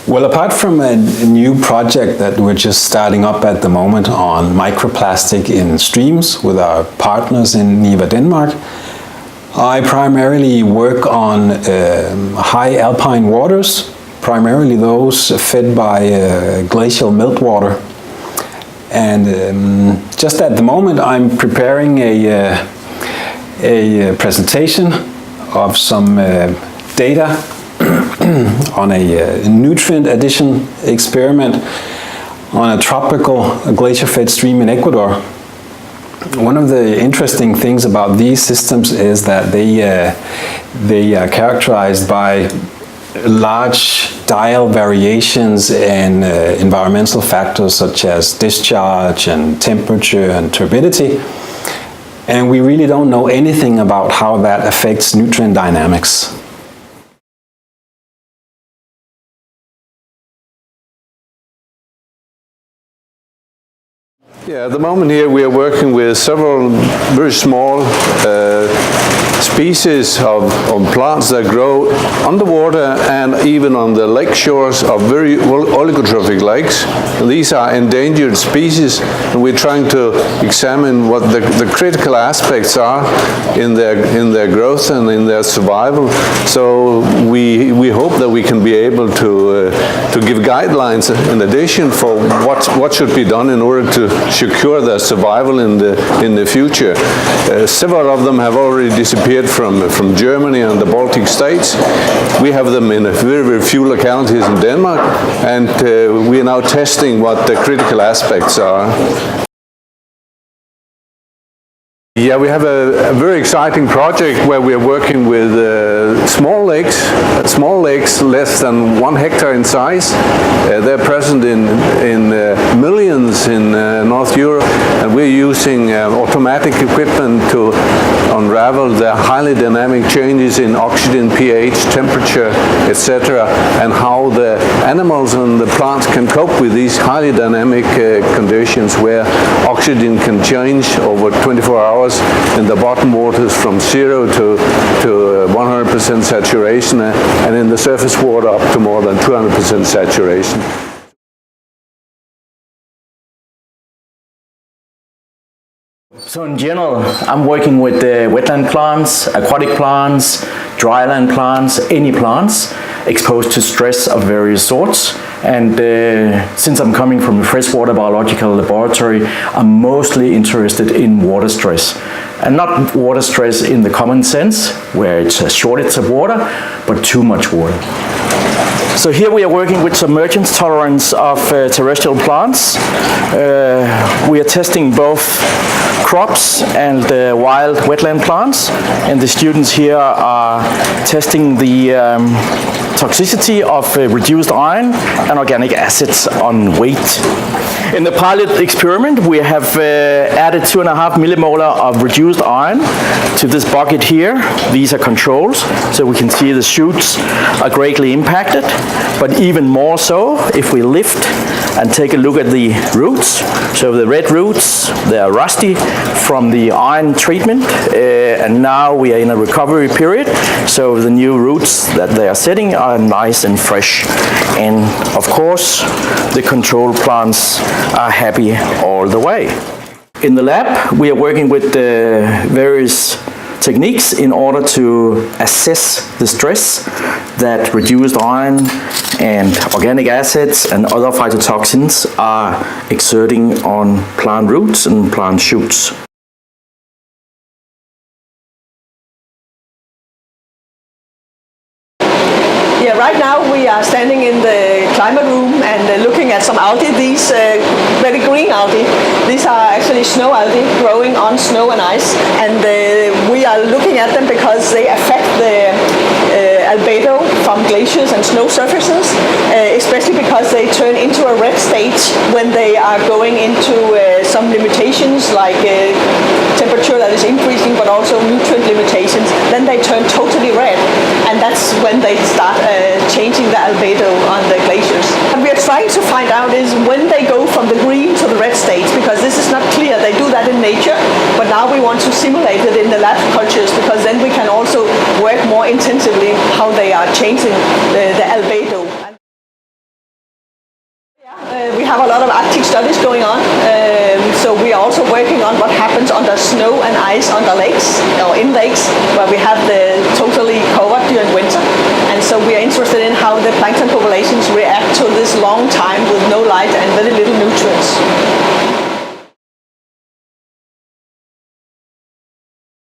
Well, apart from a new project that we're just starting up at the moment on microplastic in streams with our partners in Niva, Denmark, I primarily work on high alpine waters, primarily those fed by glacial meltwater. And just at the moment I'm preparing a presentation of some data on a nutrient addition experiment on a tropical glacier-fed stream in Ecuador. One of the interesting things about these systems is that they are characterized by large dial variations in environmental factors such as discharge and temperature and turbidity. And we really don't know anything about how that affects nutrient dynamics. Yeah, at the moment here we are working with several very small species of plants that grow underwater and even on the lake shores of very oligotrophic lakes. And these are endangered species, and we're trying to examine what the critical aspects are in their growth and in their survival. So we hope that we can be able to give guidelines in addition for what should be done in order to secure their survival in the future. Several of them have already disappeared from Germany and the Baltic states. We have them in very, very few localities in Denmark, and we are now testing what the critical aspects are. Yeah, we have a very exciting project where we are working with small lakes less than 1 hectare in size. They're present in millions in North Europe, and we're using automatic equipment to unravel the highly dynamic changes in oxygen, pH, temperature, etc., and how the animals and the plants can cope with these highly dynamic conditions where oxygen can change over 24 hours in the bottom waters from 0 to 100% saturation, and in the surface water up to more than 200% saturation. So in general, I'm working with wetland plants, aquatic plants, dryland plants, any plants exposed to stress of various sorts. And since I'm coming from a freshwater biological laboratory, I'm mostly interested in water stress. And not water stress in the common sense, where it's a shortage of water, but too much water. So here we are working with submergence tolerance of terrestrial plants. We are testing both crops and wild wetland plants, and the students here are testing the toxicity of reduced iron and organic acids on weight. In the pilot experiment, we have added 2.5 millimolar of reduced iron to this bucket here. These are controls, so we can see the shoots are greatly impacted, but even more so if we lift and take a look at the roots. So the red roots, they are rusty from the iron treatment, and now we are in a recovery period, so the new roots that they are setting are nice and fresh. And of course, the control plants are happy all the way. In the lab, we are working with various techniques in order to assess the stress that reduced iron and organic acids and other phytotoxins are exerting on plant roots and plant shoots. Yeah, right now we are standing in the climate room and looking at some algae. These very green algae, these are actually snow algae growing on snow and ice, and we are looking at them because they affect the albedo from glaciers and snow surfaces, especially because they turn into a red state when they are going into some limitations like temperature that is increasing, but also nutrient limitations. Then they turn totally red, and that's when they start changing the albedo on the glaciers. What we are trying to find out is when they go from the green to the red state, because this is not clear. They do that in nature, but now we want to simulate it in the lab cultures, because then we can also work more intensively how they are changing the albedo. We have a lot of Arctic studies going on, so we are also working on what happens under snow and ice under lakes, or in lakes, where we have the totally covered during winter. And so we are interested in how the plankton populations react to this long time with no light and very little nutrients.